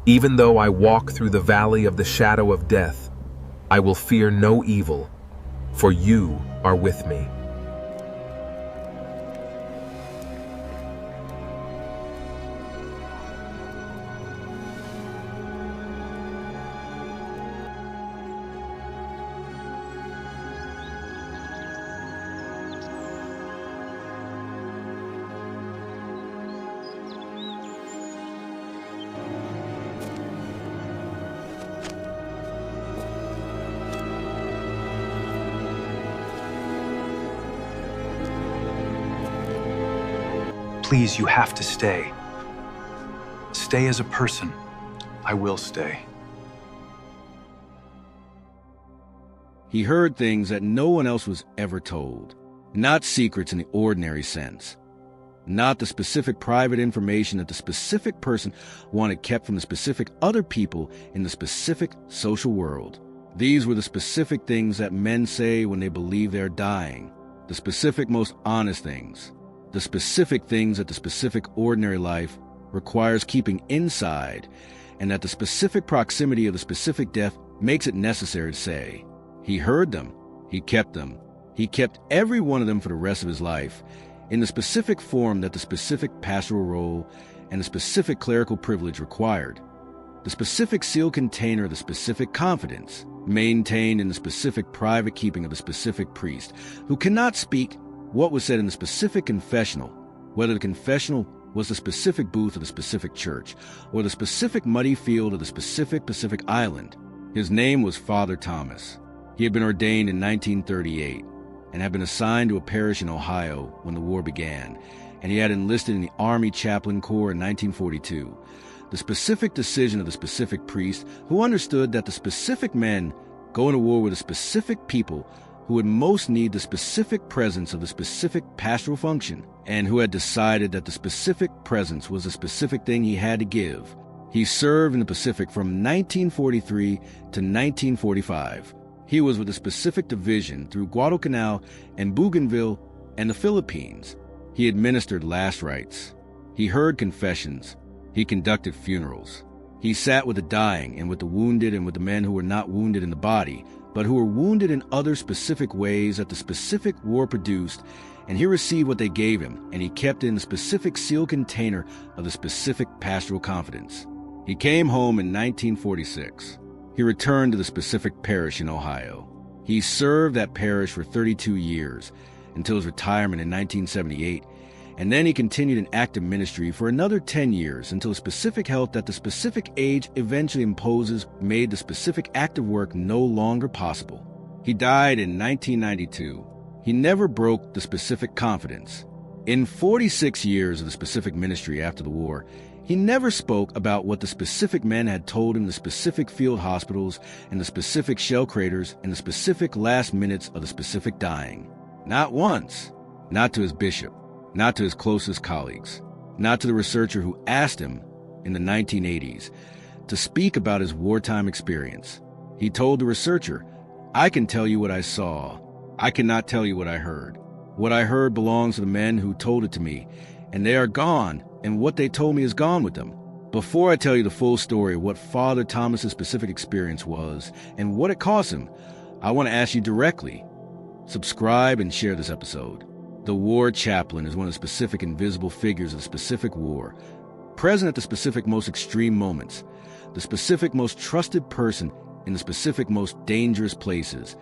Even though I walk through the valley of the shadow of death, I will fear no evil, for you are with me. Please, you have to stay. Stay as a person. I will stay. He heard things that no one else was ever told. Not secrets in the ordinary sense. Not the specific private information that the specific person wanted kept from the specific other people in the specific social world. These were the specific things that men say when they believe they're dying. The specific, most honest things. The specific things that the specific ordinary life requires keeping inside, and that the specific proximity of the specific death makes it necessary to say. He heard them. He kept them. He kept every one of them for the rest of his life, in the specific form that the specific pastoral role and the specific clerical privilege required. The specific sealed container of the specific confidence, maintained in the specific private keeping of the specific priest, who cannot speak what was said in the specific confessional, whether the confessional was the specific booth of the specific church, or the specific muddy field of the specific Pacific island. His name was Father Thomas. He had been ordained in 1938, and had been assigned to a parish in Ohio when the war began, and he had enlisted in the Army Chaplain Corps in 1942. The specific decision of the specific priest, who understood that the specific men going to war with the specific people who would most need the specific presence of the specific pastoral function, and who had decided that the specific presence was the specific thing he had to give. He served in the Pacific from 1943 to 1945. He was with a specific division through Guadalcanal and Bougainville and the Philippines. He administered last rites. He heard confessions. He conducted funerals. He sat with the dying and with the wounded and with the men who were not wounded in the body, but who were wounded in other specific ways that the specific war produced, and he received what they gave him, and he kept it in the specific sealed container of the specific pastoral confidence. He came home in 1946. He returned to the specific parish in Ohio. He served that parish for 32 years, until his retirement in 1978, and then he continued in active ministry for another 10 years until a specific health that the specific age eventually imposes made the specific active work no longer possible. He died in 1992. He never broke the specific confidence. In 46 years of the specific ministry after the war, he never spoke about what the specific men had told him, the specific field hospitals and the specific shell craters and the specific last minutes of the specific dying. Not once. Not to his bishop. Not to his closest colleagues. Not to the researcher who asked him in the 1980s to speak about his wartime experience. He told the researcher, "I can tell you what I saw. I cannot tell you what I heard. What I heard belongs to the men who told it to me, and they are gone, and what they told me is gone with them." Before I tell you the full story of what Father Thomas's specific experience was and what it cost him, I want to ask you directly, subscribe and share this episode. The war chaplain is one of the specific invisible figures of the specific war, present at the specific most extreme moments, the specific most trusted person in the specific most dangerous places,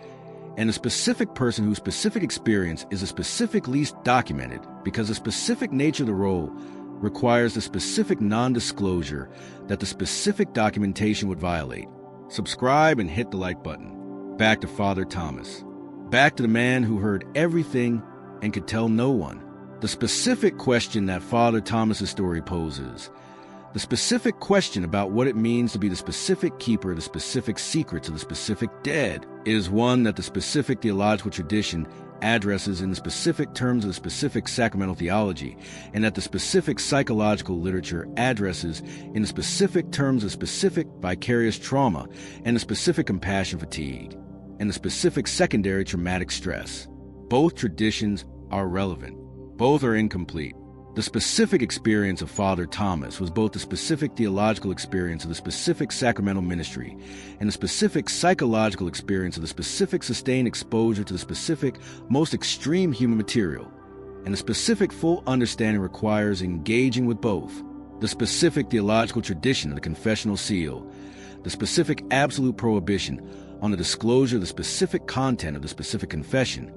and the specific person whose specific experience is the specific least documented because the specific nature of the role requires the specific non-disclosure that the specific documentation would violate. Subscribe and hit the like button. Back to Father Thomas. Back to the man who heard everything and could tell no one. The specific question that Father Thomas's story poses, the specific question about what it means to be the specific keeper of the specific secrets of the specific dead, is one that the specific theological tradition addresses in the specific terms of the specific sacramental theology, and that the specific psychological literature addresses in the specific terms of specific vicarious trauma and the specific compassion fatigue, and the specific secondary traumatic stress. Both traditions are relevant. Both are incomplete. The specific experience of Father Thomas was both the specific theological experience of the specific sacramental ministry and the specific psychological experience of the specific sustained exposure to the specific, most extreme human material. And the specific full understanding requires engaging with both. The specific theological tradition of the confessional seal, the specific absolute prohibition on the disclosure of the specific content of the specific confession,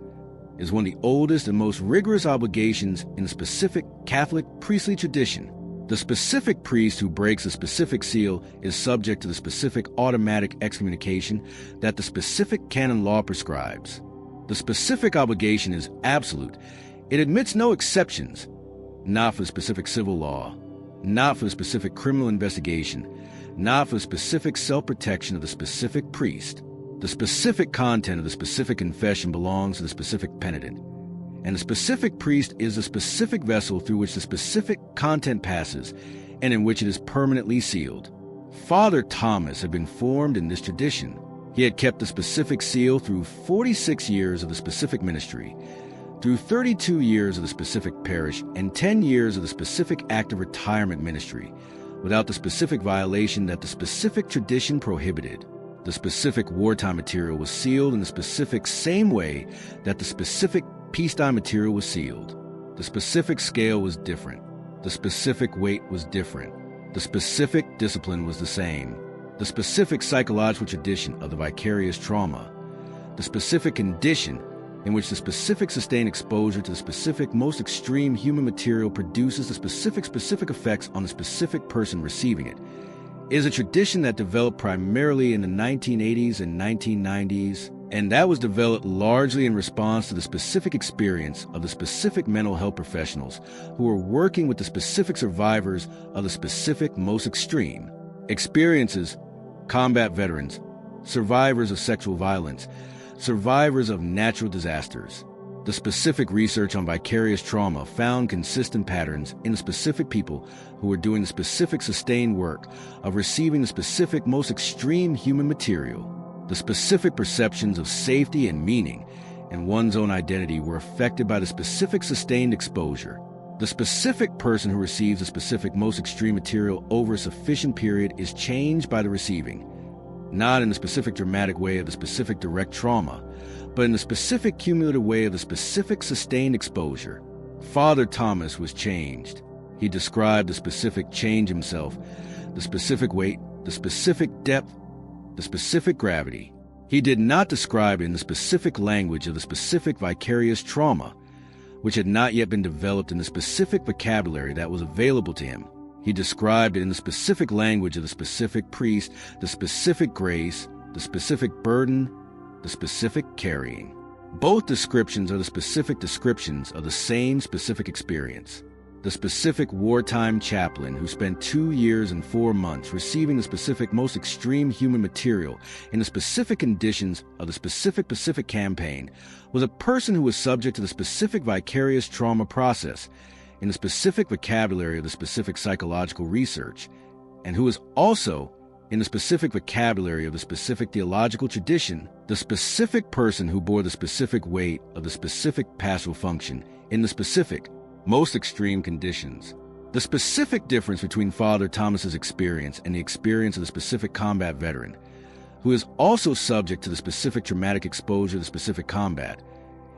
is one of the oldest and most rigorous obligations in the specific Catholic priestly tradition. The specific priest who breaks a specific seal is subject to the specific automatic excommunication that the specific canon law prescribes. The specific obligation is absolute. It admits no exceptions, not for the specific civil law, not for the specific criminal investigation, not for the specific self-protection of the specific priest. The specific content of the specific confession belongs to the specific penitent, and the specific priest is the specific vessel through which the specific content passes and in which it is permanently sealed. Father Thomas had been formed in this tradition. He had kept the specific seal through 46 years of the specific ministry, through 32 years of the specific parish, and 10 years of the specific active retirement ministry, without the specific violation that the specific tradition prohibited. The specific wartime material was sealed in the specific same way that the specific peacetime material was sealed. The specific scale was different. The specific weight was different. The specific discipline was the same. The specific psychological tradition of the vicarious trauma, the specific condition in which the specific sustained exposure to the specific most extreme human material produces the specific effects on the specific person receiving it, is a tradition that developed primarily in the 1980s and 1990s, and that was developed largely in response to the specific experience of the specific mental health professionals who were working with the specific survivors of the specific most extreme experiences: combat veterans, survivors of sexual violence, survivors of natural disasters. The specific research on vicarious trauma found consistent patterns in the specific people who were doing the specific sustained work of receiving the specific most extreme human material. The specific perceptions of safety and meaning and one's own identity were affected by the specific sustained exposure. The specific person who receives the specific most extreme material over a sufficient period is changed by the receiving, not in the specific dramatic way of the specific direct trauma, but in the specific cumulative way of the specific sustained exposure. Father Thomas was changed. He described the specific change himself, the specific weight, the specific depth, the specific gravity. He did not describe it in the specific language of the specific vicarious trauma, which had not yet been developed in the specific vocabulary that was available to him. He described it in the specific language of the specific priest, the specific grace, the specific burden, the specific carrying. Both descriptions are the specific descriptions of the same specific experience. The specific wartime chaplain who spent 2 years and 4 months receiving the specific most extreme human material in the specific conditions of the specific Pacific campaign was a person who was subject to the specific vicarious trauma process in the specific vocabulary of the specific psychological research, and who was also in the specific vocabulary of the specific theological tradition, the specific person who bore the specific weight of the specific pastoral function in the specific, most extreme conditions. The specific difference between Father Thomas's experience and the experience of the specific combat veteran, who is also subject to the specific traumatic exposure to the specific combat,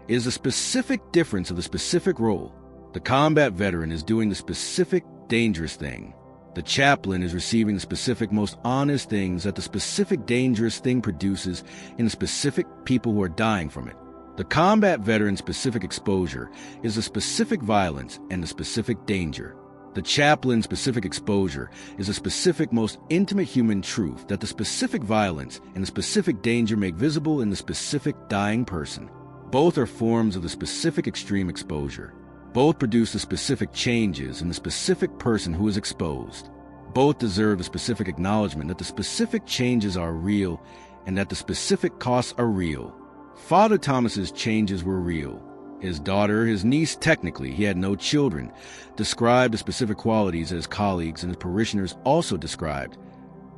is the specific difference of the specific role. The combat veteran is doing the specific dangerous thing. The chaplain is receiving the specific most honest things that the specific dangerous thing produces in the specific people who are dying from it. The combat veteran's specific exposure is the specific violence and the specific danger. The chaplain's specific exposure is the specific most intimate human truth that the specific violence and the specific danger make visible in the specific dying person. Both are forms of the specific extreme exposure. Both produce the specific changes in the specific person who is exposed. Both deserve the specific acknowledgement that the specific changes are real and that the specific costs are real. Father Thomas's changes were real. His daughter, his niece, technically, he had no children, described the specific qualities that his colleagues and his parishioners also described.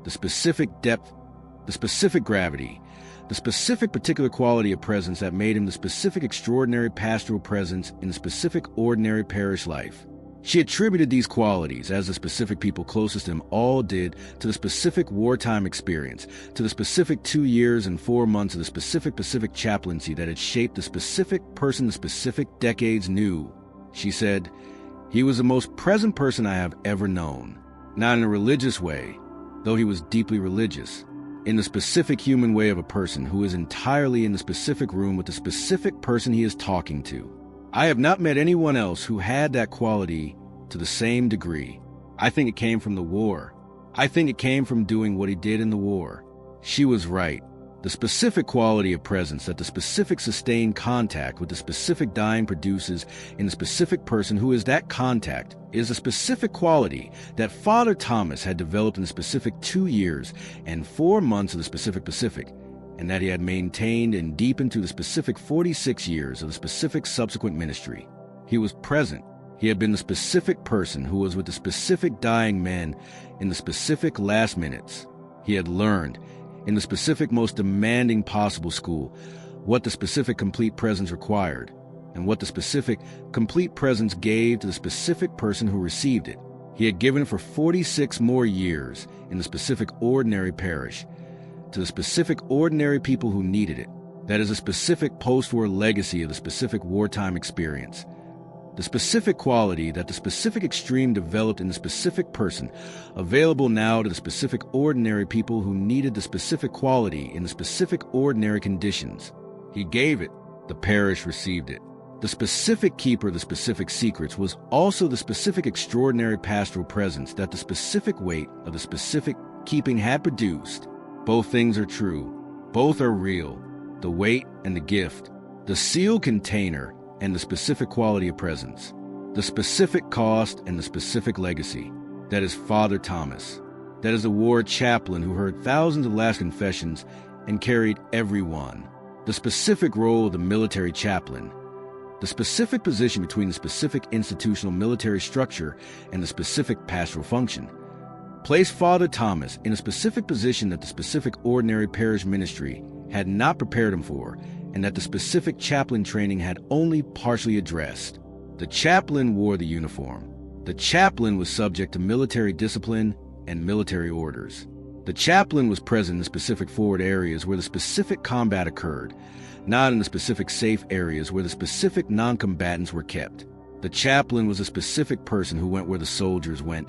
The specific depth, the specific gravity, the specific particular quality of presence that made him the specific extraordinary pastoral presence in the specific ordinary parish life. She attributed these qualities, as the specific people closest to him all did, to the specific wartime experience, to the specific 2 years and 4 months of the specific Pacific chaplaincy that had shaped the specific person the specific decades knew. She said, "He was the most present person I have ever known. Not in a religious way, though he was deeply religious. In the specific human way of a person who is entirely in the specific room with the specific person he is talking to. I have not met anyone else who had that quality to the same degree. I think it came from the war. I think it came from doing what he did in the war." She was right. The specific quality of presence that the specific sustained contact with the specific dying produces in the specific person who is that contact is a specific quality that Father Thomas had developed in the specific 2 years and 4 months of the specific Pacific, and that he had maintained and deepened through the specific 46 years of the specific subsequent ministry. He was present. He had been the specific person who was with the specific dying men in the specific last minutes. He had learned, in the specific most demanding possible school, what the specific complete presence required, and what the specific complete presence gave to the specific person who received it. He had given it for 46 more years in the specific ordinary parish, to the specific ordinary people who needed it. That is a specific post-war legacy of the specific wartime experience. The specific quality that the specific extreme developed in the specific person, available now to the specific ordinary people who needed the specific quality in the specific ordinary conditions. He gave it. The parish received it. The specific keeper of the specific secrets was also the specific extraordinary pastoral presence that the specific weight of the specific keeping had produced. Both things are true. Both are real. The weight and the gift. The sealed container and the specific quality of presence. The specific cost and the specific legacy. That is Father Thomas. That is a war chaplain who heard thousands of last confessions and carried everyone. The specific role of the military chaplain. The specific position between the specific institutional military structure and the specific pastoral function. Placed Father Thomas in a specific position that the specific ordinary parish ministry had not prepared him for, and that the specific chaplain training had only partially addressed. The chaplain wore the uniform. The chaplain was subject to military discipline and military orders. The chaplain was present in the specific forward areas where the specific combat occurred, not in the specific safe areas where the specific non-combatants were kept. The chaplain was a specific person who went where the soldiers went,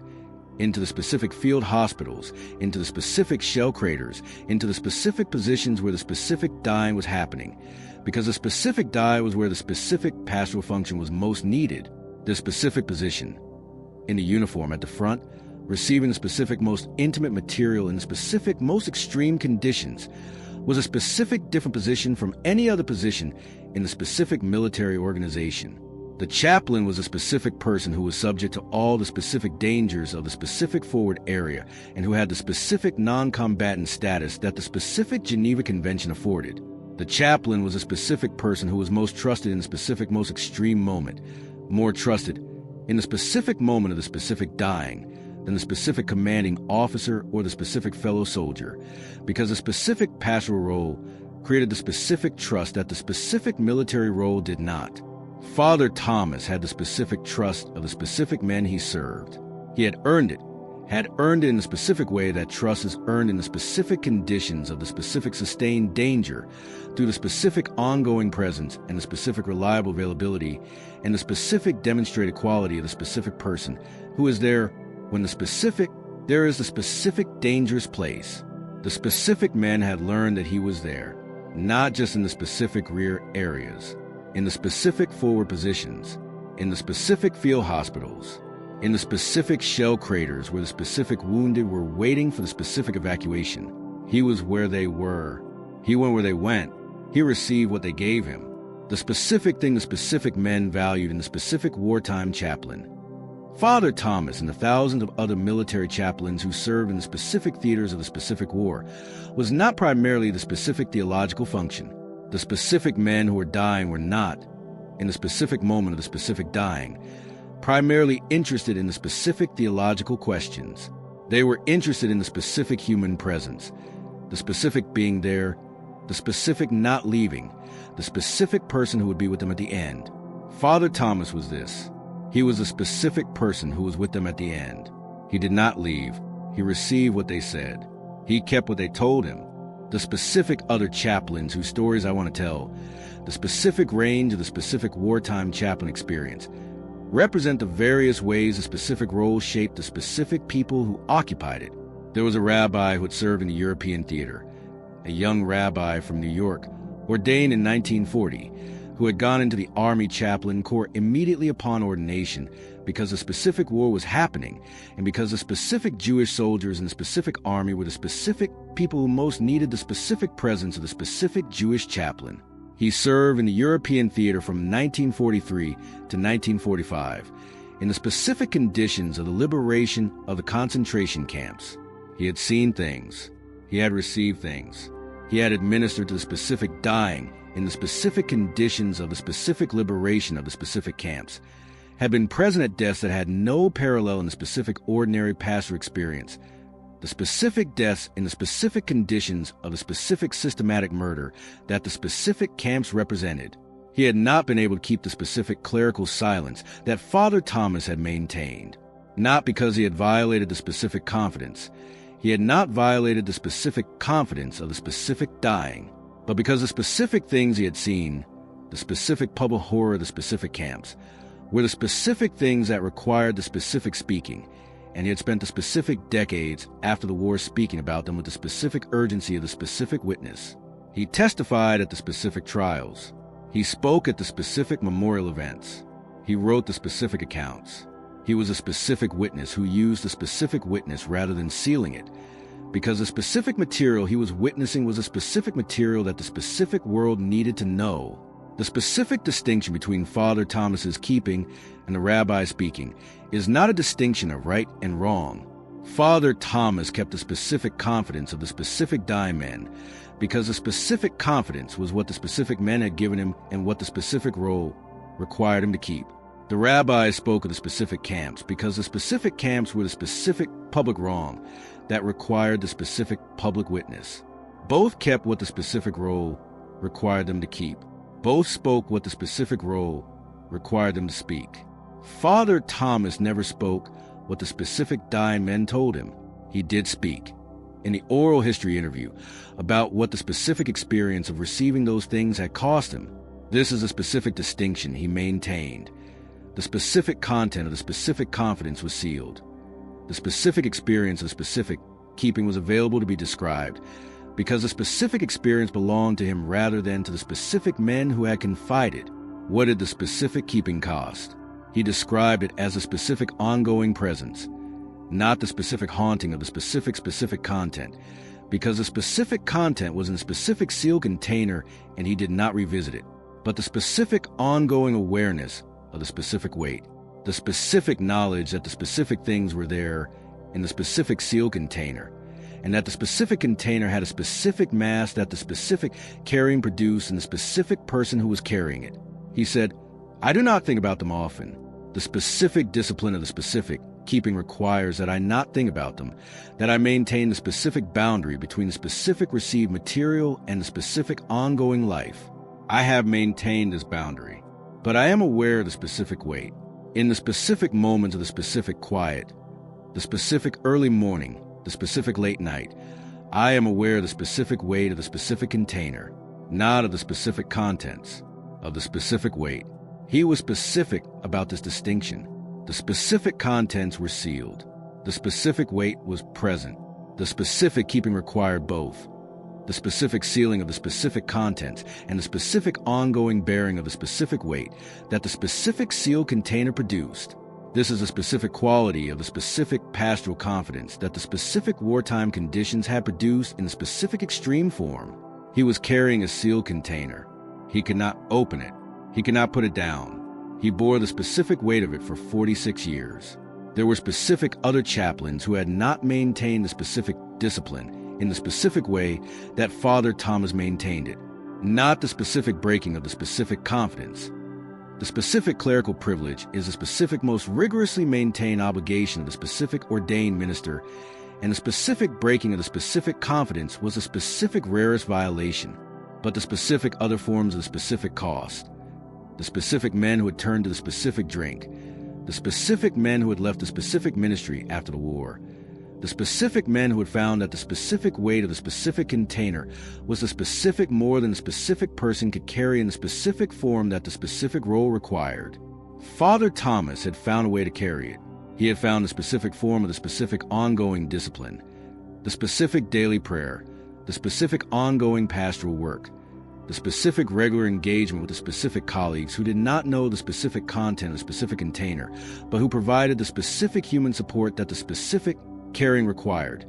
into the specific field hospitals, into the specific shell craters, into the specific positions where the specific dying was happening, because the specific die was where the specific pastoral function was most needed. The specific position, in the uniform at the front, receiving the specific most intimate material in the specific most extreme conditions, was a specific different position from any other position in the specific military organization. The chaplain was a specific person who was subject to all the specific dangers of the specific forward area and who had the specific non-combatant status that the specific Geneva Convention afforded. The chaplain was a specific person who was most trusted in the specific most extreme moment, more trusted in the specific moment of the specific dying than the specific commanding officer or the specific fellow soldier, because the specific pastoral role created the specific trust that the specific military role did not. Father Thomas had the specific trust of the specific men he served. He had earned it in the specific way that trust is earned in the specific conditions of the specific sustained danger through the specific ongoing presence and the specific reliable availability and the specific demonstrated quality of the specific person who is there when there is the specific dangerous place. The specific men had learned that he was there, not just in the specific rear areas, in the specific forward positions, in the specific field hospitals, in the specific shell craters where the specific wounded were waiting for the specific evacuation. He was where they were. He went where they went. He received what they gave him. The specific thing the specific men valued in the specific wartime chaplain. Father Thomas and the thousands of other military chaplains who served in the specific theaters of the specific war was not primarily the specific theological function. The specific men who were dying were not, in the specific moment of the specific dying, primarily interested in the specific theological questions. They were interested in the specific human presence, the specific being there, the specific not leaving, the specific person who would be with them at the end. Father Thomas was this. He was a specific person who was with them at the end. He did not leave. He received what they said. He kept what they told him. The specific other chaplains whose stories I want to tell, the specific range of the specific wartime chaplain experience, represent the various ways the specific roles shaped the specific people who occupied it. There was a rabbi who had served in the European theater, a young rabbi from New York, ordained in 1940, who had gone into the Army Chaplain Corps immediately upon ordination because a specific war was happening and because the specific Jewish soldiers in the specific army were the specific people who most needed the specific presence of the specific Jewish chaplain. He served in the European theater from 1943 to 1945 in the specific conditions of the liberation of the concentration camps. He had seen things. He had received things. He had administered to the specific dying in the specific conditions of the specific liberation of the specific camps, had been present at deaths that had no parallel in the specific ordinary pastor experience, the specific deaths in the specific conditions of the specific systematic murder that the specific camps represented. He had not been able to keep the specific clerical silence that Father Thomas had maintained, not because he had violated the specific confidence. He had not violated the specific confidence of the specific dying, but because the specific things he had seen, the specific public horror of the specific camps, were the specific things that required the specific speaking, and he had spent the specific decades after the war speaking about them with the specific urgency of the specific witness. He testified at the specific trials. He spoke at the specific memorial events. He wrote the specific accounts. He was a specific witness who used the specific witness rather than sealing it, because the specific material he was witnessing was a specific material that the specific world needed to know. The specific distinction between Father Thomas's keeping and the rabbi speaking is not a distinction of right and wrong. Father Thomas kept the specific confidence of the specific dying men because the specific confidence was what the specific men had given him and what the specific role required him to keep. The rabbi spoke of the specific camps because the specific camps were the specific public wrong that required the specific public witness. Both kept what the specific role required them to keep. Both spoke what the specific role required them to speak. Father Thomas never spoke what the specific dying men told him. He did speak, in the oral history interview, about what the specific experience of receiving those things had cost him. This is a specific distinction he maintained. The specific content of the specific confidence was sealed. The specific experience of the specific keeping was available to be described, because the specific experience belonged to him rather than to the specific men who had confided. What did the specific keeping cost? He described it as a specific ongoing presence, not the specific haunting of the specific content, because the specific content was in a specific sealed container and he did not revisit it, but the specific ongoing awareness of the specific weight, the specific knowledge that the specific things were there in the specific sealed container, and that the specific container had a specific mass that the specific carrying produced in the specific person who was carrying it. He said, "I do not think about them often. The specific discipline of the specific keeping requires that I not think about them, that I maintain the specific boundary between the specific received material and the specific ongoing life. I have maintained this boundary, but I am aware of the specific weight. In the specific moments of the specific quiet, the specific early morning, the specific late night, I am aware of the specific weight of the specific container, not of the specific contents, of the specific weight." He was specific about this distinction. The specific contents were sealed. The specific weight was present. The specific keeping required both. The specific sealing of the specific contents and the specific ongoing bearing of the specific weight that the specific sealed container produced. This is a specific quality of the specific pastoral confidence that the specific wartime conditions had produced in the specific extreme form. He was carrying a sealed container. He could not open it. He could not put it down. He bore the specific weight of it for 46 years. There were specific other chaplains who had not maintained the specific discipline in the specific way that Father Thomas maintained it, not the specific breaking of the specific confidence. The specific clerical privilege is the specific most rigorously maintained obligation of the specific ordained minister, and the specific breaking of the specific confidence was the specific rarest violation, but the specific other forms of the specific cost. The specific men who had turned to the specific drink, the specific men who had left the specific ministry after the war, the specific men who had found that the specific weight of the specific container was the specific more than the specific person could carry in the specific form that the specific role required. Father Thomas had found a way to carry it. He had found the specific form of the specific ongoing discipline, the specific daily prayer, the specific ongoing pastoral work, the specific regular engagement with the specific colleagues who did not know the specific content of the specific container, but who provided the specific human support that the specific carrying required,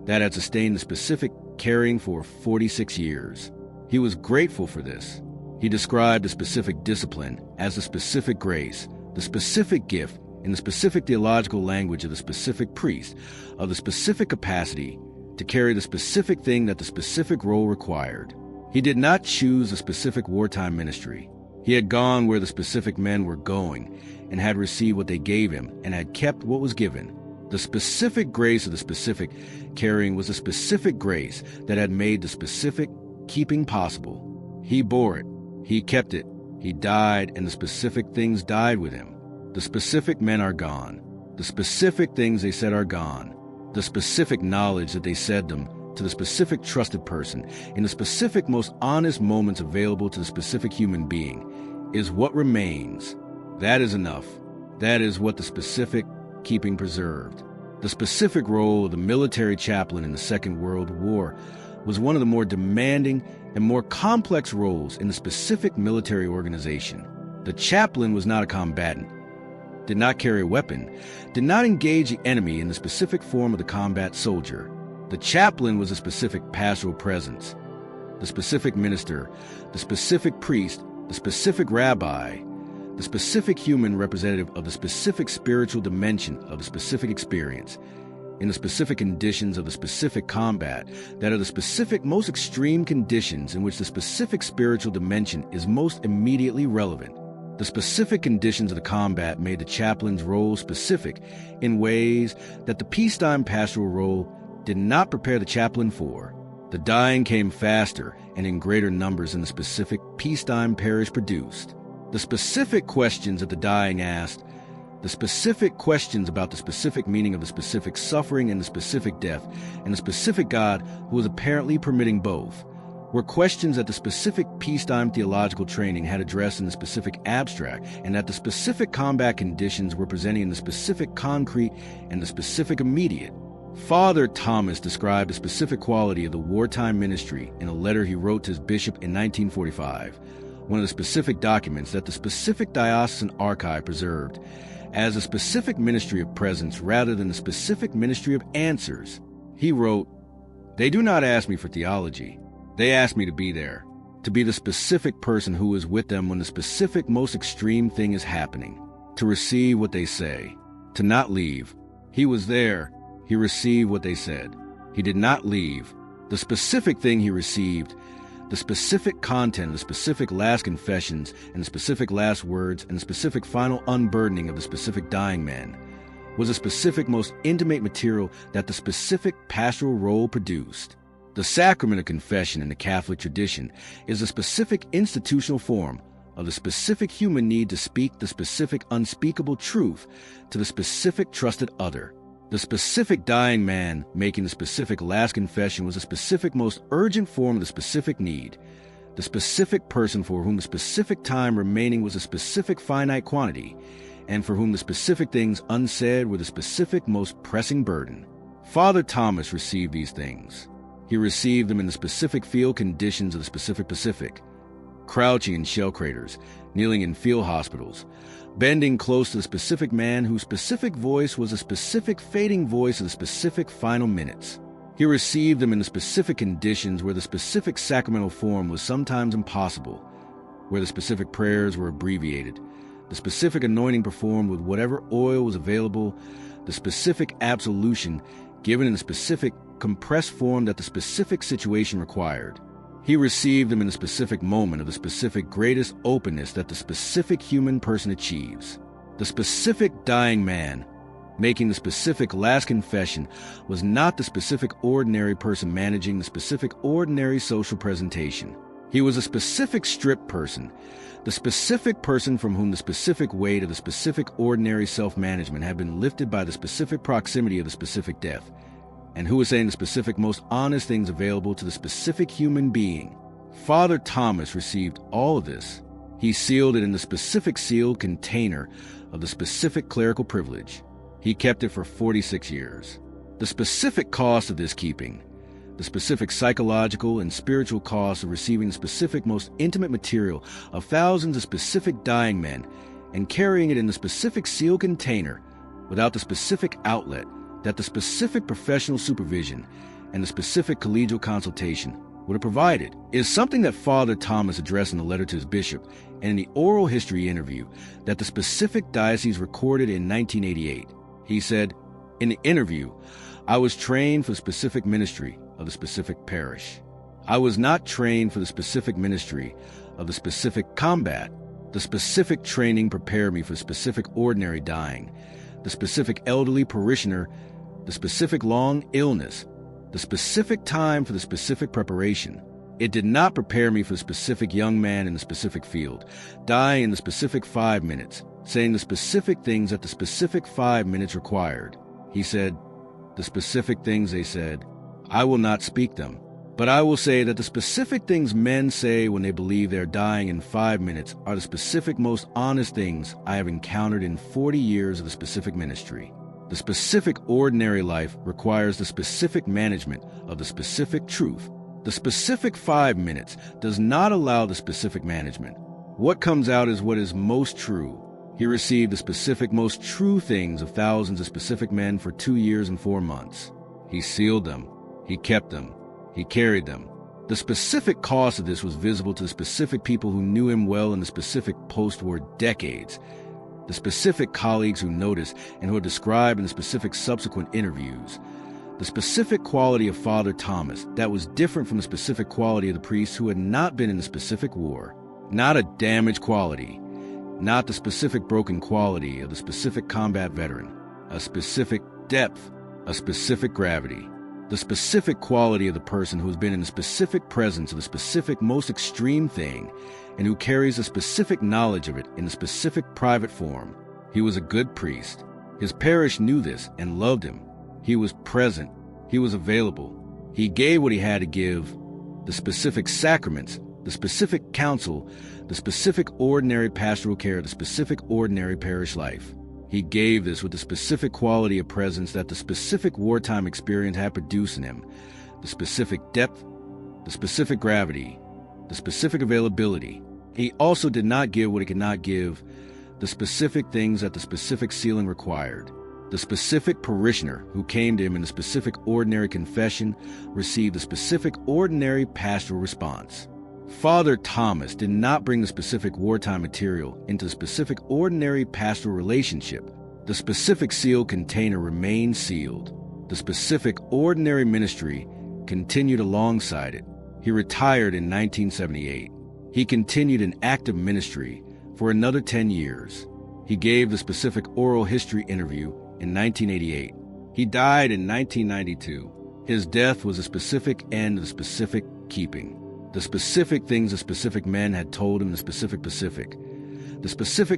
that had sustained the specific carrying for 46 years. He was grateful for this. He described the specific discipline as the specific grace, the specific gift, in the specific theological language of the specific priest, of the specific capacity to carry the specific thing that the specific role required. He did not choose a specific wartime ministry. He had gone where the specific men were going and had received what they gave him and had kept what was given. The specific grace of the specific carrying was the specific grace that had made the specific keeping possible. He bore it. He kept it. He died, and the specific things died with him. The specific men are gone. The specific things they said are gone. The specific knowledge that they said them to the specific trusted person in the specific most honest moments available to the specific human being is what remains. That is enough. That is what the specific keeping preserved. The specific role of the military chaplain in the Second World War was one of the more demanding and more complex roles in the specific military organization. The chaplain was not a combatant, did not carry a weapon, did not engage the enemy in the specific form of the combat soldier. The chaplain was a specific pastoral presence, the specific minister, the specific priest, the specific rabbi, the specific human representative of the specific spiritual dimension of the specific experience, in the specific conditions of the specific combat that are the specific most extreme conditions in which the specific spiritual dimension is most immediately relevant. The specific conditions of the combat made the chaplain's role specific in ways that the peacetime pastoral role did not prepare the chaplain for. The dying came faster and in greater numbers than the specific peacetime parish produced. The specific questions that the dying asked, the specific questions about the specific meaning of the specific suffering and the specific death, and the specific God who was apparently permitting both, were questions that the specific peacetime theological training had addressed in the specific abstract, and that the specific combat conditions were presenting in the specific concrete and the specific immediate. Father Thomas described the specific quality of the wartime ministry in a letter he wrote to his bishop in 1945, one of the specific documents that the specific diocesan archive preserved, as a specific ministry of presence rather than the specific ministry of answers. He wrote, "They do not ask me for theology. They ask me to be there, to be the specific person who is with them when the specific most extreme thing is happening, to receive what they say, to not leave. He was there. He received what they said. He did not leave. The specific thing he received, the specific content, the specific last confessions, and the specific last words, and the specific final unburdening of the specific dying man, was the specific most intimate material that the specific pastoral role produced. The sacrament of confession in the Catholic tradition is a specific institutional form of the specific human need to speak the specific unspeakable truth to the specific trusted other. The specific dying man making the specific last confession was a specific most urgent form of the specific need. The specific person for whom the specific time remaining was a specific finite quantity, and for whom the specific things unsaid were the specific most pressing burden. Father Thomas received these things. He received them in the specific field conditions of the specific Pacific, crouching in shell craters, kneeling in field hospitals, bending close to the specific man whose specific voice was a specific fading voice of the specific final minutes. He received them in the specific conditions where the specific sacramental form was sometimes impossible, where the specific prayers were abbreviated, the specific anointing performed with whatever oil was available, the specific absolution given in the specific compressed form that the specific situation required. He received them in the specific moment of the specific greatest openness that the specific human person achieves. The specific dying man, making the specific last confession, was not the specific ordinary person managing the specific ordinary social presentation. He was a specific strip person, the specific person from whom the specific weight of the specific ordinary self-management had been lifted by the specific proximity of the specific death, and who was saying the specific most honest things available to the specific human being. Father Thomas received all of this. He sealed it in the specific sealed container of the specific clerical privilege. He kept it for 46 years. The specific cost of this keeping, the specific psychological and spiritual cost of receiving the specific most intimate material of thousands of specific dying men and carrying it in the specific sealed container without the specific outlet that the specific professional supervision and the specific collegial consultation would have provided, is something that Father Thomas addressed in a letter to his bishop and in the oral history interview that the specific diocese recorded in 1988. He said, in the interview, I was trained for the specific ministry of the specific parish. I was not trained for the specific ministry of the specific combat. The specific training prepared me for the specific ordinary dying, the specific elderly parishioner, the specific long illness, the specific time for the specific preparation. It did not prepare me for the specific young man in the specific field, dying in the specific 5 minutes, saying the specific things that the specific 5 minutes required. He said, the specific things they said, I will not speak them, but I will say that the specific things men say when they believe they are dying in 5 minutes are the specific most honest things I have encountered in 40 years of the specific ministry. The specific ordinary life requires the specific management of the specific truth. The specific 5 minutes does not allow the specific management. What comes out is what is most true. He received the specific most true things of thousands of specific men for 2 years and 4 months. He sealed them. He kept them. He carried them. The specific cost of this was visible to the specific people who knew him well in the specific post-war decades, the specific colleagues who noticed and who are described in the specific subsequent interviews. The specific quality of Father Thomas that was different from the specific quality of the priests who had not been in the specific war. Not a damaged quality. Not the specific broken quality of the specific combat veteran. A specific depth. A specific gravity. The specific quality of the person who has been in the specific presence of the specific most extreme thing and who carries a specific knowledge of it in the specific private form. He was a good priest. His parish knew this and loved him. He was present. He was available. He gave what he had to give, the specific sacraments, the specific counsel, the specific ordinary pastoral care, the specific ordinary parish life. He gave this with the specific quality of presence that the specific wartime experience had produced in him, the specific depth, the specific gravity, the specific availability. He also did not give what he could not give, the specific things that the specific sealing required. The specific parishioner who came to him in the specific ordinary confession received the specific ordinary pastoral response. Father Thomas did not bring the specific wartime material into the specific ordinary pastoral relationship. The specific sealed container remained sealed. The specific ordinary ministry continued alongside it. He retired in 1978. He continued an active ministry for another 10 years. He gave the specific oral history interview in 1988. He died in 1992. His death was a specific end of the specific keeping. The specific things the specific men had told him the specific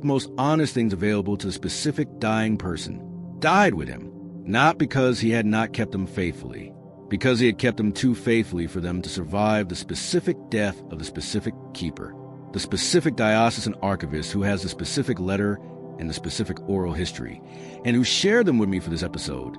most honest things available to the specific dying person, died with him, not because he had not kept them faithfully, because he had kept them too faithfully for them to survive the specific death of the specific keeper. The specific diocesan archivist who has the specific letter and the specific oral history, and who shared them with me for this episode,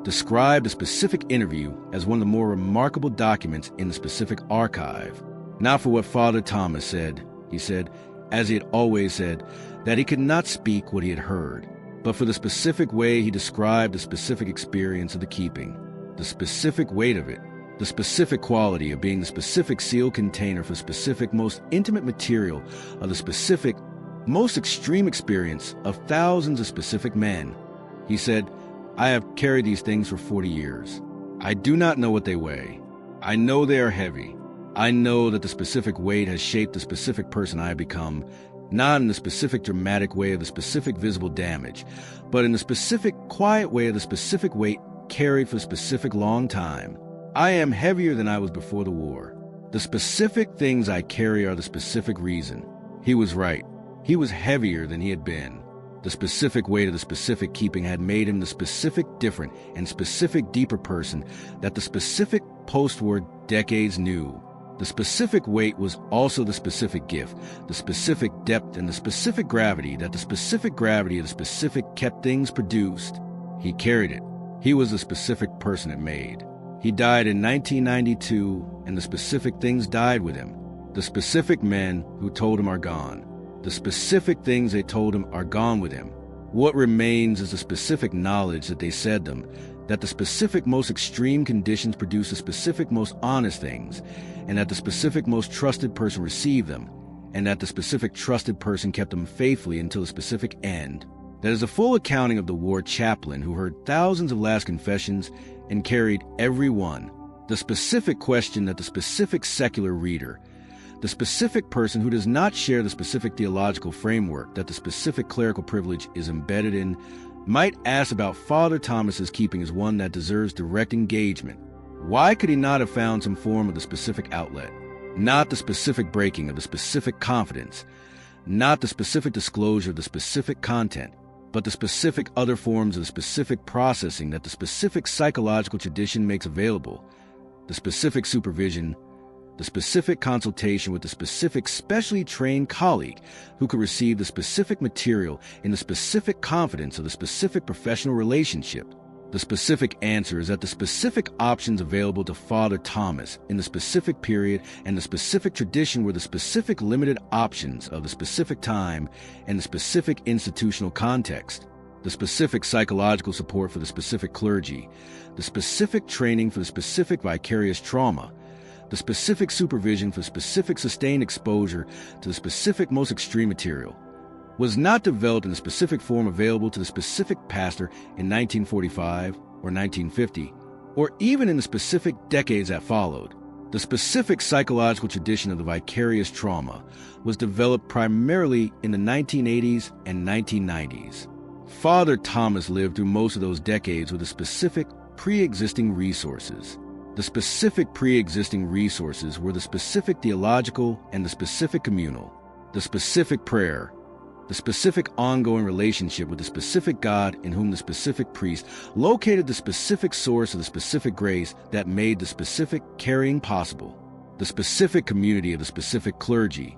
described the specific interview as one of the more remarkable documents in the specific archive. Not for what Father Thomas said. He said, as he had always said, that he could not speak what he had heard, but for the specific way he described the specific experience of the keeping, the specific weight of it, the specific quality of being the specific sealed container for specific most intimate material of the specific most extreme experience of thousands of specific men. He said, I have carried these things for 40 years. I do not know what they weigh. I know they are heavy. I know that the specific weight has shaped the specific person I have become, not in the specific dramatic way of the specific visible damage, but in the specific quiet way of the specific weight carried for a specific long time. I am heavier than I was before the war. The specific things I carry are the specific reason. He was right. He was heavier than he had been. The specific weight of the specific keeping had made him the specific different and specific deeper person that the specific post-war decades knew. The specific weight was also the specific gift, the specific depth and the specific gravity that the specific gravity of the specific kept things produced. He carried it. He was the specific person it made. He died in 1992, and the specific things died with him. The specific men who told him are gone. The specific things they told him are gone with him. What remains is the specific knowledge that they said them, that the specific most extreme conditions produce the specific most honest things, and that the specific most trusted person received them, and that the specific trusted person kept them faithfully until the specific end. That is a full accounting of the war chaplain who heard thousands of last confessions and carried every one. The specific question that the specific secular reader, the specific person who does not share the specific theological framework that the specific clerical privilege is embedded in, might ask about Father Thomas's keeping is one that deserves direct engagement. Why could he not have found some form of the specific outlet? Not the specific breaking of the specific confidence, not the specific disclosure of the specific content, but the specific other forms of the specific processing that the specific psychological tradition makes available, the specific supervision, the specific consultation with the specific specially trained colleague who could receive the specific material in the specific confidence of the specific professional relationship. The specific answer is that the specific options available to Father Thomas in the specific period and the specific tradition were the specific limited options of the specific time and the specific institutional context. The specific psychological support for the specific clergy, the specific training for the specific vicarious trauma, the specific supervision for specific sustained exposure to the specific most extreme material, was not developed in the specific form available to the specific pastor in 1945 or 1950, or even in the specific decades that followed. The specific psychological tradition of the vicarious trauma was developed primarily in the 1980s and 1990s. Father Thomas lived through most of those decades with the specific pre-existing resources. The specific pre-existing resources were the specific theological and the specific communal, the specific prayer, the specific ongoing relationship with the specific God in whom the specific priest located the specific source of the specific grace that made the specific carrying possible, the specific community of the specific clergy,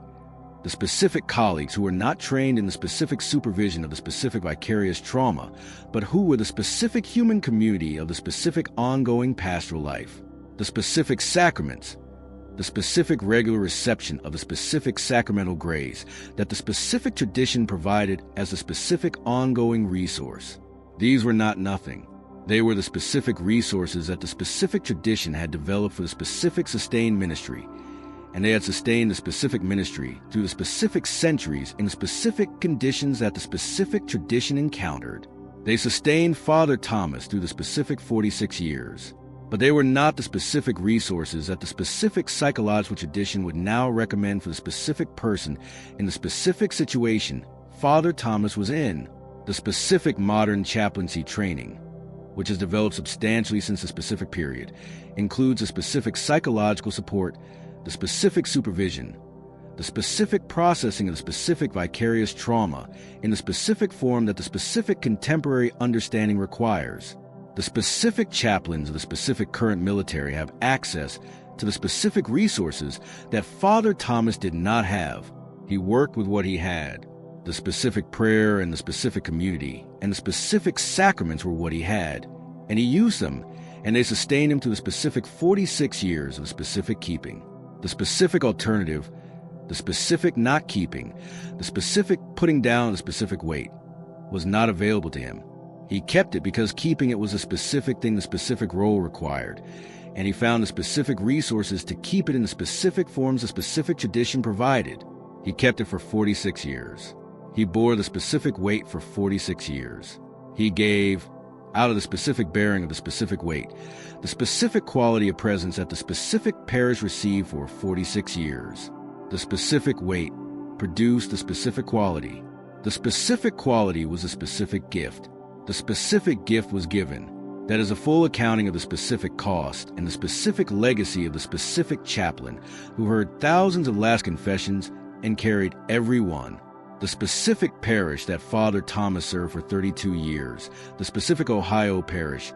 the specific colleagues who were not trained in the specific supervision of the specific vicarious trauma, but who were the specific human community of the specific ongoing pastoral life, the specific sacraments, the specific regular reception of the specific sacramental grace that the specific tradition provided as the specific ongoing resource. These were not nothing. They were the specific resources that the specific tradition had developed for the specific sustained ministry, and they had sustained the specific ministry through the specific centuries in the specific conditions that the specific tradition encountered. They sustained Father Thomas through the specific 46 years. But they were not the specific resources that the specific psychological tradition would now recommend for the specific person in the specific situation Father Thomas was in. The specific modern chaplaincy training, which has developed substantially since the specific period, includes the specific psychological support, the specific supervision, the specific processing of the specific vicarious trauma in the specific form that the specific contemporary understanding requires. The specific chaplains of the specific current military have access to the specific resources that Father Thomas did not have. He worked with what he had. The specific prayer and the specific community and the specific sacraments were what he had, and he used them, and they sustained him through the specific 46 years of the specific keeping. The specific alternative, the specific not keeping, the specific putting down the specific weight, was not available to him. He kept it because keeping it was a specific thing the specific role required, and he found the specific resources to keep it in the specific forms the specific tradition provided. He kept it for 46 years. He bore the specific weight for 46 years. He gave, out of the specific bearing of the specific weight, the specific quality of presence that the specific parish received for 46 years. The specific weight produced the specific quality. The specific quality was a specific gift. The specific gift was given. That is a full accounting of the specific cost and the specific legacy of the specific chaplain who heard thousands of last confessions and carried every one. The specific parish that Father Thomas served for 32 years, the specific Ohio parish,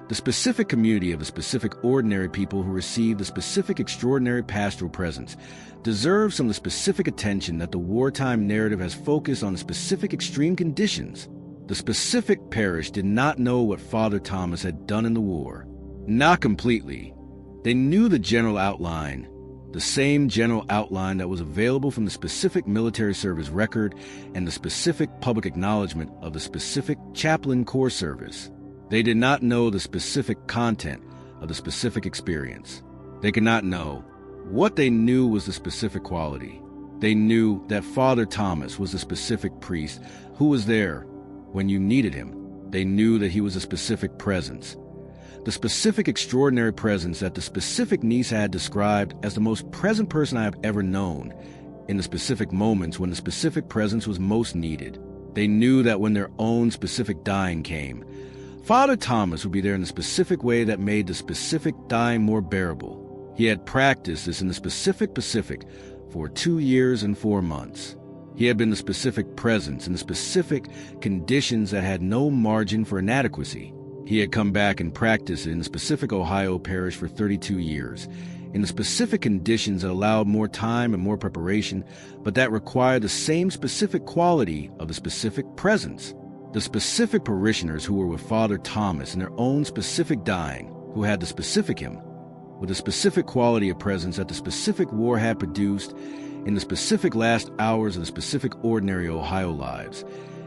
the specific community of the specific ordinary people who received the specific extraordinary pastoral presence, deserves some of the specific attention that the wartime narrative has focused on the specific extreme conditions. The specific parish did not know what Father Thomas had done in the war. Not completely. They knew the general outline, the same general outline that was available from the specific military service record and the specific public acknowledgement of the specific chaplain corps service. They did not know the specific content of the specific experience. They could not know. What they knew was the specific quality. They knew that Father Thomas was the specific priest who was there when you needed him. They knew that he was a specific presence. The specific extraordinary presence that the specific niece had described as the most present person I have ever known in the specific moments when the specific presence was most needed. They knew that when their own specific dying came, Father Thomas would be there in the specific way that made the specific dying more bearable. He had practiced this in the specific Pacific for 2 years and 4 months. He had been the specific presence in the specific conditions that had no margin for inadequacy. He had come back and practiced it in the specific Ohio parish for 32 years, in the specific conditions that allowed more time and more preparation, but that required the same specific quality of the specific presence. The specific parishioners who were with Father Thomas in their own specific dying, who had the specific him, with the specific quality of presence that the specific war had produced in the specific last hours of the specific ordinary Ohio lives,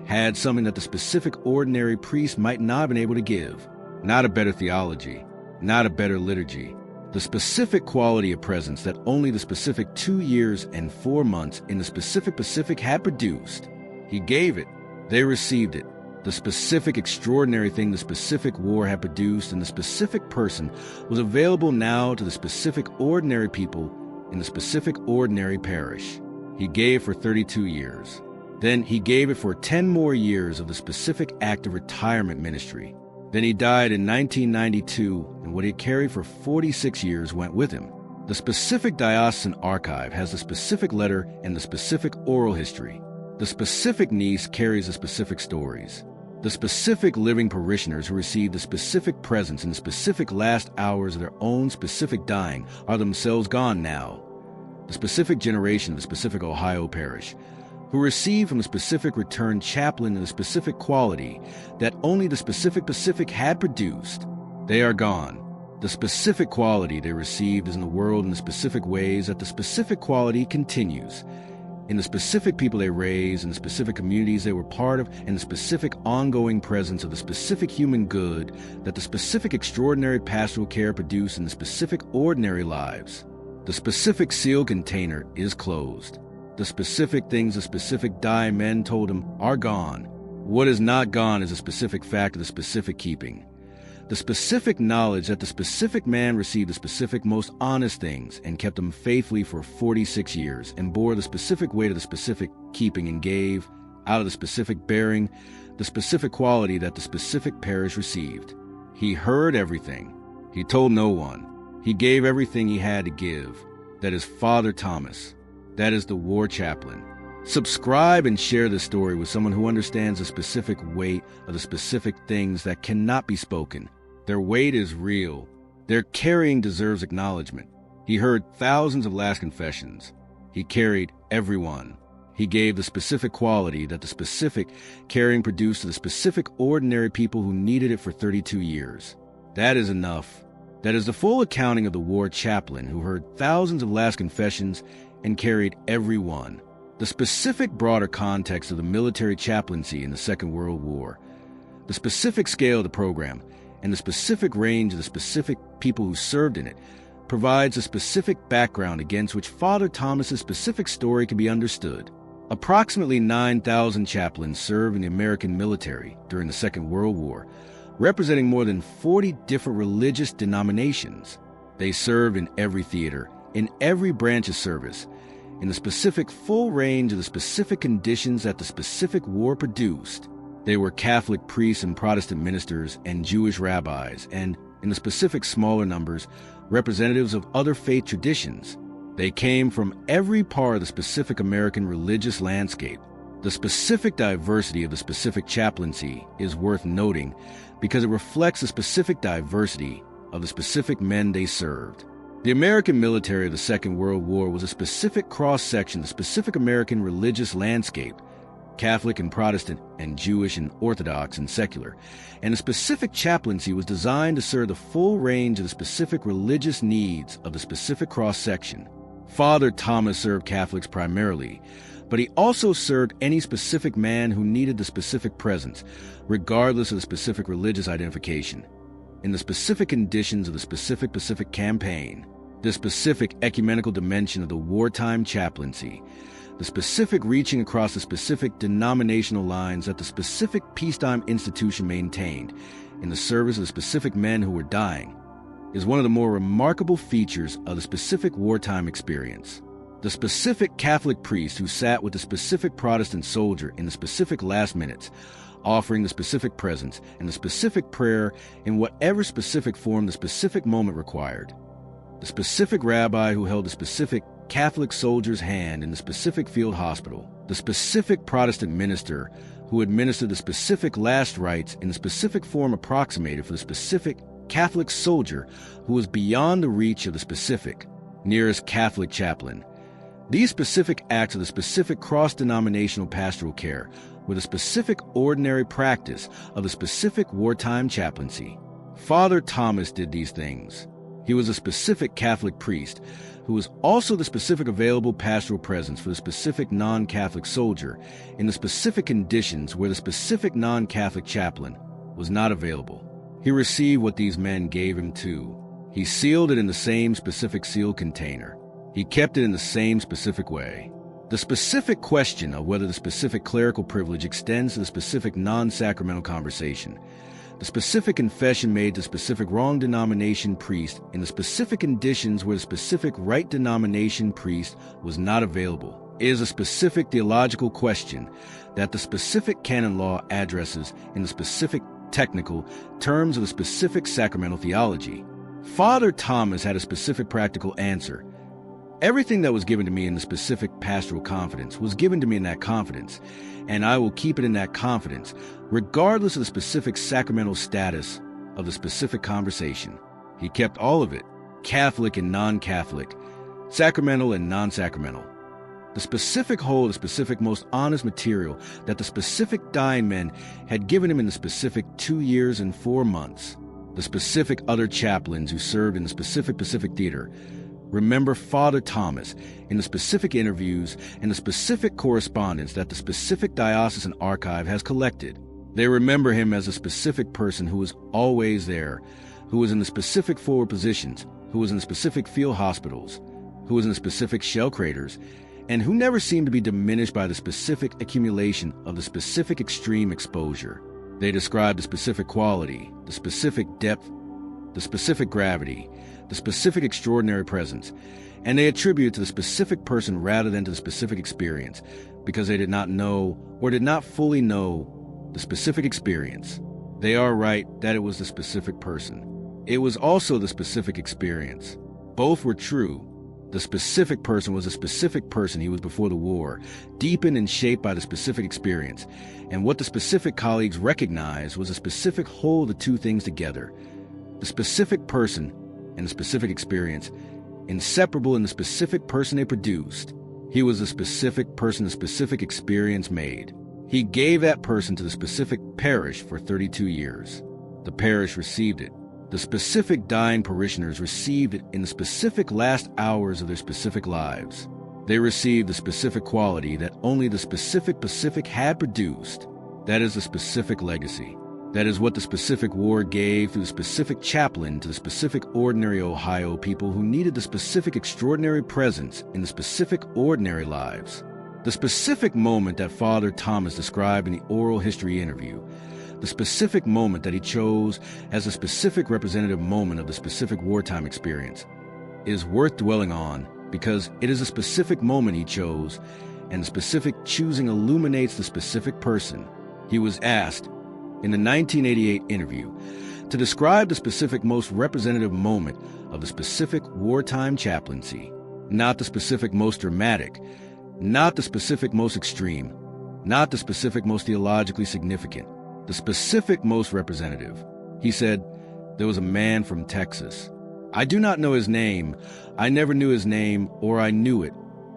had something that the specific ordinary priest might not have been able to give. Not a better theology, not a better liturgy. The specific quality of presence that only the specific 2 years and 4 months in the specific Pacific had produced. He gave it. They received it. The specific extraordinary thing the specific war had produced in the specific person was available now to the specific ordinary people in the specific ordinary parish. He gave for 32 years. Then he gave it for 10 more years of the specific act of retirement ministry. Then he died in 1992, and what he carried for 46 years went with him. The specific diocesan archive has the specific letter and the specific oral history. The specific niece carries the specific stories. The specific living parishioners who received the specific presence in the specific last hours of their own specific dying are themselves gone now. The specific generation of the specific Ohio parish, who received from the specific returned chaplain in the specific quality that only the specific Pacific had produced, they are gone. The specific quality they received is in the world in the specific ways that the specific quality continues. In the specific people they raised, in the specific communities they were part of, and the specific ongoing presence of the specific human good that the specific extraordinary pastoral care produced in the specific ordinary lives. The specific seal container is closed. The specific things the specific dying men told him are gone. What is not gone is the specific fact of the specific keeping. The specific knowledge that the specific man received the specific most honest things and kept them faithfully for 46 years and bore the specific weight of the specific keeping and gave, out of the specific bearing, the specific quality that the specific parish received. He heard everything. He told no one. He gave everything he had to give. That is Father Thomas. That is the war chaplain. Subscribe and share this story with someone who understands the specific weight of the specific things that cannot be spoken. Their weight is real. Their carrying deserves acknowledgement. He heard thousands of last confessions. He carried everyone. He gave the specific quality that the specific carrying produced to the specific ordinary people who needed it for 32 years. That is enough. That is the full accounting of the war chaplain who heard thousands of last confessions and carried every one. The specific broader context of the military chaplaincy in the Second World War, the specific scale of the program, and the specific range of the specific people who served in it provides a specific background against which Father Thomas's specific story can be understood. Approximately 9,000 chaplains served in the American military during the Second World War, representing more than 40 different religious denominations. They served in every theater, in every branch of service, in the specific full range of the specific conditions that the specific war produced. They were Catholic priests and Protestant ministers and Jewish rabbis, and, in the specific smaller numbers, representatives of other faith traditions. They came from every part of the specific American religious landscape. The specific diversity of the specific chaplaincy is worth noting because it reflects the specific diversity of the specific men they served. The American military of the Second World War was a specific cross-section of the specific American religious landscape, Catholic and Protestant and Jewish and Orthodox and secular, and the specific chaplaincy was designed to serve the full range of the specific religious needs of the specific cross-section. Father Thomas served Catholics primarily, but he also served any specific man who needed the specific presence, regardless of the specific religious identification. In the specific conditions of the specific Pacific campaign, the specific ecumenical dimension of the wartime chaplaincy, the specific reaching across the specific denominational lines that the specific peacetime institution maintained in the service of the specific men who were dying, is one of the more remarkable features of the specific wartime experience. The specific Catholic priest who sat with the specific Protestant soldier in the specific last minutes, offering the specific presence and the specific prayer in whatever specific form the specific moment required. The specific rabbi who held the specific Catholic soldier's hand in the specific field hospital. The specific Protestant minister who administered the specific last rites in the specific form approximated for the specific Catholic soldier who was beyond the reach of the specific, nearest Catholic chaplain. These specific acts of the specific cross-denominational pastoral care were the specific ordinary practice of the specific wartime chaplaincy. Father Thomas did these things. He was a specific Catholic priest who was also the specific available pastoral presence for the specific non-Catholic soldier in the specific conditions where the specific non-Catholic chaplain was not available. He received what these men gave him too. He sealed it in the same specific sealed container. He kept it in the same specific way. The specific question of whether the specific clerical privilege extends to the specific non-sacramental conversation, the specific confession made to the specific wrong denomination priest in the specific conditions where the specific right denomination priest was not available, is a specific theological question that the specific canon law addresses in the specific technical terms of the specific sacramental theology. Father Thomas had a specific practical answer. Everything that was given to me in the specific pastoral confidence was given to me in that confidence, and I will keep it in that confidence, regardless of the specific sacramental status of the specific conversation. He kept all of it, Catholic and non-Catholic, sacramental and non-sacramental. The specific whole, the specific most honest material that the specific dying men had given him in the specific 2 years and 4 months. The specific other chaplains who served in the specific Pacific Theater remember Father Thomas in the specific interviews and the specific correspondence that the specific diocesan archive has collected. They remember him as a specific person who was always there, who was in the specific forward positions, who was in the specific field hospitals, who was in the specific shell craters, and who never seemed to be diminished by the specific accumulation of the specific extreme exposure. They describe the specific quality, the specific depth, the specific gravity, the specific extraordinary presence, and they attribute it to the specific person rather than to the specific experience, because they did not know or did not fully know the specific experience. They are right that it was the specific person. It was also the specific experience. Both were true. The specific person was a specific person he was before the war, deepened and shaped by the specific experience, and what the specific colleagues recognized was a specific whole of the two things together. The specific person and the specific experience, inseparable in the specific person they produced. He was the specific person the specific experience made. He gave that person to the specific parish for 32 years. The parish received it. The specific dying parishioners received it in the specific last hours of their specific lives. They received the specific quality that only the specific Pacific had produced. That is the specific legacy. That is what the specific war gave through the specific chaplain to the specific ordinary Ohio people who needed the specific extraordinary presence in the specific ordinary lives. The specific moment that Father Thomas described in the oral history interview, the specific moment that he chose as a specific representative moment of the specific wartime experience, is worth dwelling on because it is a specific moment he chose, and the specific choosing illuminates the specific person. He was asked in the 1988 interview to describe the specific most representative moment of the specific wartime chaplaincy, not the specific most dramatic, not the specific most extreme, not the specific most theologically significant, the specific most representative. He said, "There was a man from Texas. I do not know his name. I never knew his name, or I knew it,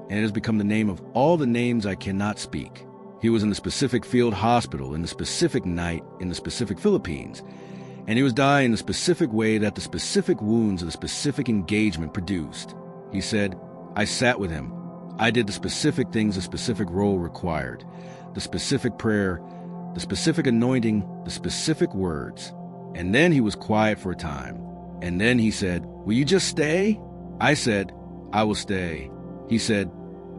and it has become the name of all the names I cannot speak. He was in the specific field hospital in the specific night in the specific Philippines, and he was dying in the specific way that the specific wounds of the specific engagement produced." He said, "I sat with him. I did the specific things the specific role required, the specific prayer, the specific anointing, the specific words. And then he was quiet for a time. And then he said, 'Will you just stay?' I said, 'I will stay.' He said,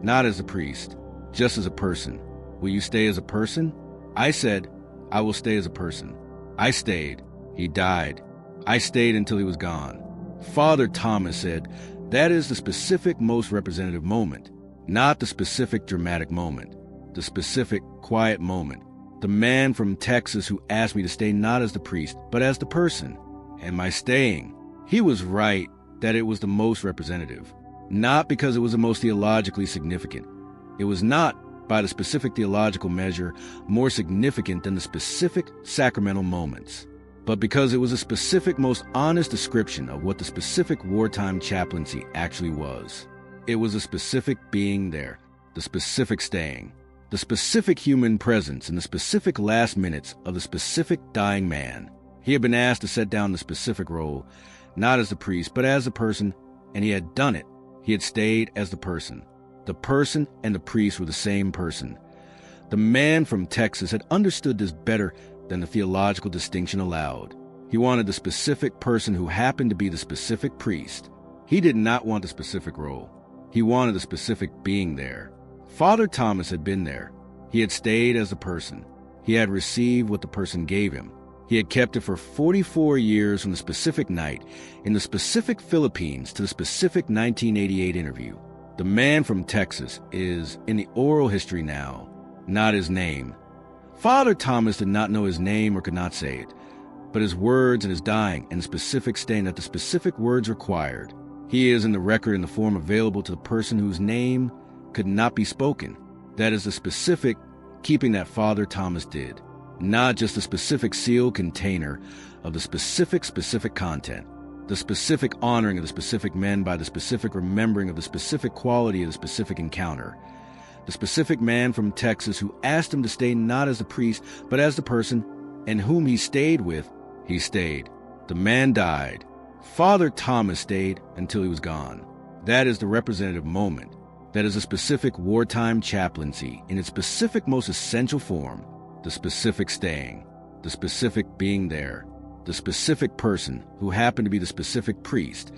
'Not as a priest, just as a person. Will you stay as a person?' I said, 'I will stay as a person.' I stayed. He died. I stayed until he was gone." Father Thomas said, "That is the specific most representative moment, not the specific dramatic moment, the specific quiet moment. The man from Texas who asked me to stay not as the priest, but as the person. And my staying, he was right that it was the most representative, not because it was the most theologically significant. It was not, by the specific theological measure, more significant than the specific sacramental moments, but because it was a specific, most honest description of what the specific wartime chaplaincy actually was. It was a specific being there, the specific staying, the specific human presence in the specific last minutes of the specific dying man. He had been asked to set down the specific role, not as the priest, but as the person, and he had done it. He had stayed as the person. The person and the priest were the same person. The man from Texas had understood this better than the theological distinction allowed. He wanted the specific person who happened to be the specific priest. He did not want the specific role. He wanted the specific being there. Father Thomas had been there. He had stayed as the person. He had received what the person gave him. He had kept it for 44 years from the specific night in the specific Philippines to the specific 1988 interview. The man from Texas is in the oral history now, not his name. Father Thomas did not know his name or could not say it, but his words and his dying and the specific staying that the specific words required. He is in the record in the form available to the person whose name could not be spoken. That is the specific keeping that Father Thomas did, not just the specific sealed container of the specific content, the specific honoring of the specific men by the specific remembering of the specific quality of the specific encounter. The specific man from Texas who asked him to stay not as the priest, but as the person, and whom he stayed with, he stayed. The man died. Father Thomas stayed until he was gone. That is the representative moment. That is a specific wartime chaplaincy in its specific most essential form, the specific staying, the specific being there, the specific person who happened to be the specific priest,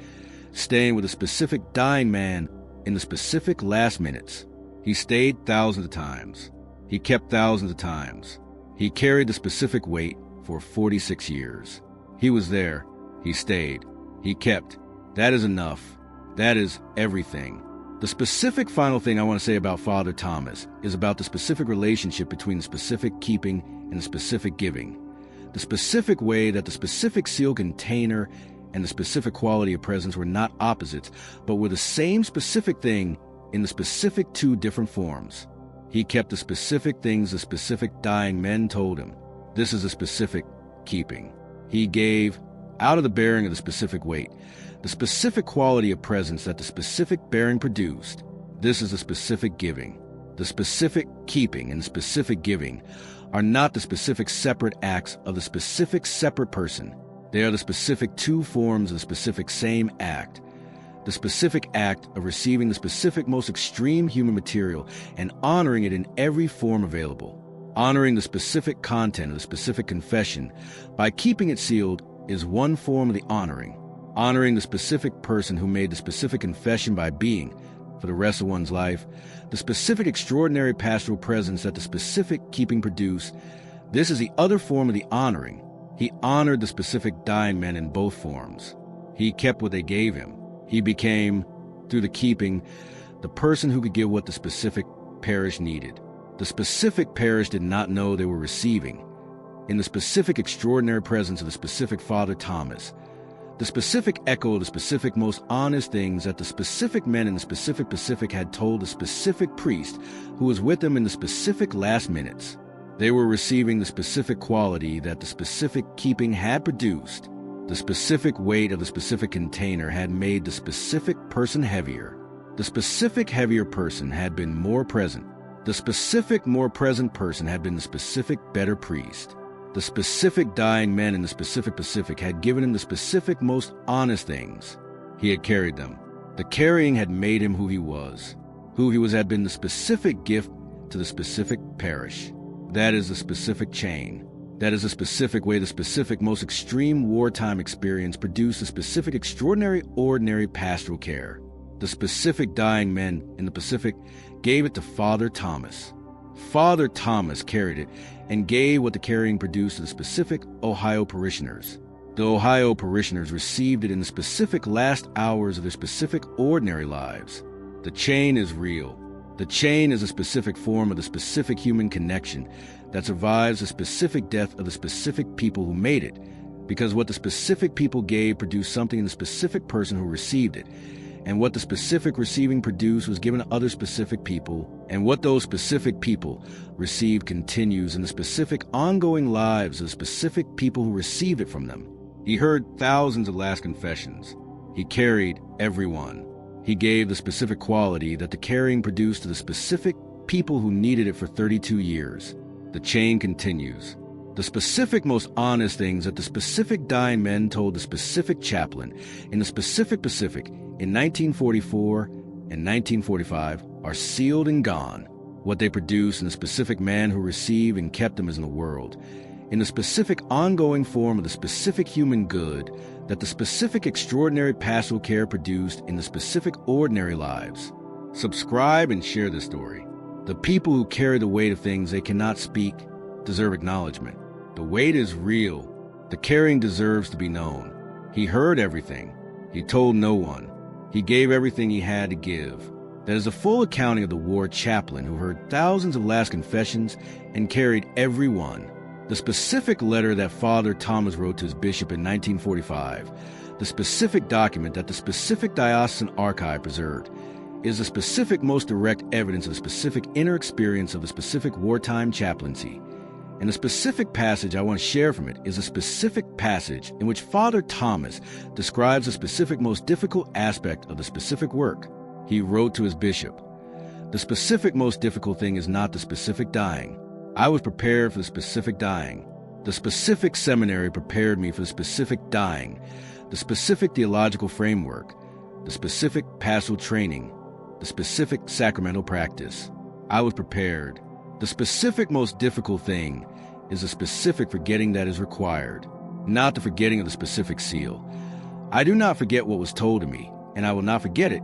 staying with a specific dying man in the specific last minutes. He stayed thousands of times. He kept thousands of times. He carried the specific weight for 46 years. He was there. He stayed. He kept. That is enough. That is everything. The specific final thing I want to say about Father Thomas is about the specific relationship between the specific keeping and the specific giving. The specific way that the specific sealed container and the specific quality of presence were not opposites, but were the same specific thing in the specific two different forms. He kept the specific things the specific dying men told him. This is a specific keeping. He gave out of the bearing of the specific weight, the specific quality of presence that the specific bearing produced. This is the specific giving. The specific keeping and the specific giving are not the specific separate acts of the specific separate person. They are the specific two forms of the specific same act. The specific act of receiving the specific most extreme human material and honoring it in every form available. Honoring the specific content of the specific confession by keeping it sealed is one form of the honoring. Honoring the specific person who made the specific confession by being, for the rest of one's life, the specific extraordinary pastoral presence that the specific keeping produced. This is the other form of the honoring. He honored the specific dying men in both forms. He kept what they gave him. He became, through the keeping, the person who could give what the specific parish needed. the specific parish did not know they were receiving, in the specific extraordinary presence of the specific Father Thomas, the specific echo of the specific most honest things that the specific men in the specific Pacific had told the specific priest who was with them in the specific last minutes. They were receiving the specific quality that the specific keeping had produced. The specific weight of the specific container had made the specific person heavier. The specific heavier person had been more present. The specific more present person had been the specific better priest. The specific dying men in the specific Pacific had given him the specific most honest things. He had carried them. The carrying had made him who he was. Who he was had been the specific gift to the specific parish. That is the specific chain. That is the specific way the specific most extreme wartime experience produced the specific extraordinary ordinary pastoral care. The specific dying men in the Pacific gave it to Father Thomas. Father Thomas carried it and gave what the carrying produced to the specific Ohio parishioners. The Ohio parishioners received it in the specific last hours of their specific ordinary lives. The chain is real. The chain is a specific form of the specific human connection that survives the specific death of the specific people who made it, because what the specific people gave produced something in the specific person who received it, and what the specific receiving produced was given to other specific people, and what those specific people received continues in the specific ongoing lives of the specific people who received it from them. He heard thousands of last confessions. He carried everyone. He gave the specific quality that the carrying produced to the specific people who needed it for 32 years. The chain continues. The specific most honest things that the specific dying men told the specific chaplain in the specific Pacific in 1944 and 1945 are sealed and gone. What they produce in the specific man who received and kept them is in the world, in the specific ongoing form of the specific human good that the specific extraordinary pastoral care produced in the specific ordinary lives. Subscribe and share this story. The people who carry the weight of things they cannot speak deserve acknowledgement. The weight is real. The carrying deserves to be known. He heard everything. He told no one. He gave everything he had to give. That is a full accounting of the war chaplain who heard thousands of last confessions and carried every one. The specific letter that Father Thomas wrote to his bishop in 1945, the specific document that the specific diocesan archive preserved, is the specific most direct evidence of the specific inner experience of the specific wartime chaplaincy. And the specific passage I want to share from it is a specific passage in which Father Thomas describes the specific most difficult aspect of the specific work. He wrote to his bishop, "The specific most difficult thing is not the specific dying. I was prepared for the specific dying. The specific seminary prepared me for the specific dying, the specific theological framework, the specific pastoral training, the specific sacramental practice. I was prepared. The specific most difficult thing is the specific forgetting that is required, not the forgetting of the specific seal. I do not forget what was told to me, and I will not forget it,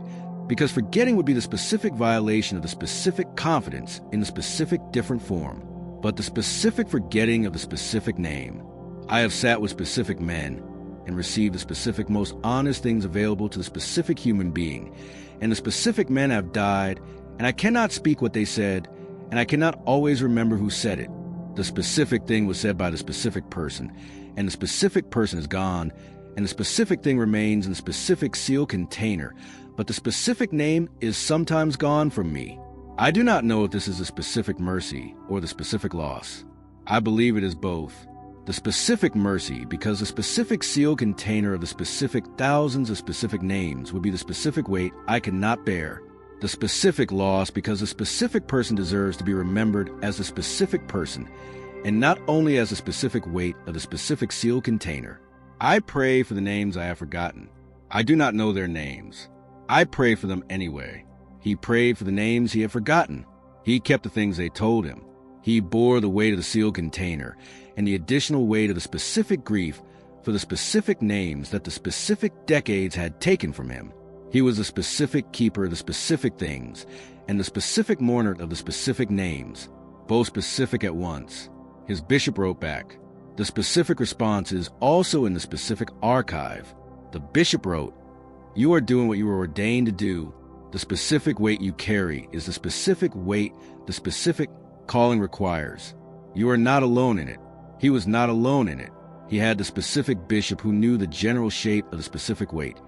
because forgetting would be the specific violation of the specific confidence in the specific different form, but the specific forgetting of the specific name. I have sat with specific men and received the specific most honest things available to the specific human being, and the specific men have died, and I cannot speak what they said, and I cannot always remember who said it. The specific thing was said by the specific person, and the specific person is gone, and the specific thing remains in the specific sealed container, but the specific name is sometimes gone from me. I do not know if this is a specific mercy or the specific loss. I believe it is both. The specific mercy, because the specific sealed container of the specific thousands of specific names would be the specific weight I cannot bear. The specific loss, because the specific person deserves to be remembered as the specific person, and not only as the specific weight of the specific sealed container. I pray for the names I have forgotten. I do not know their names. I pray for them anyway. He prayed for the names he had forgotten. He kept the things they told him. He bore the weight of the sealed container and the additional weight of the specific grief for the specific names that the specific decades had taken from him. He was the specific keeper of the specific things and the specific mourner of the specific names, both specific at once. His bishop wrote back. The specific response is also in the specific archive. The bishop wrote, "You are doing what you were ordained to do. The specific weight you carry is the specific weight the specific Calling requires. You are not alone in it. He was not alone in it. He had the specific bishop who knew the general shape of the specific weight.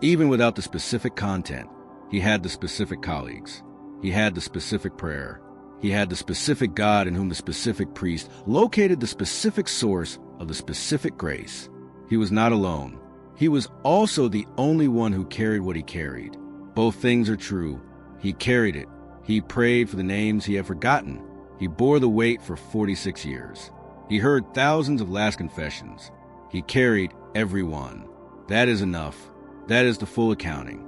Even without the specific content, he had the specific colleagues. He had the specific prayer. He had the specific God in whom the specific priest located the specific source of the specific grace. He was not alone. He was also the only one who carried what he carried. Both things are true. He carried it. He prayed for the names he had forgotten. He bore the weight for 46 years. He heard thousands of last confessions. He carried every one. That is enough. That is the full accounting.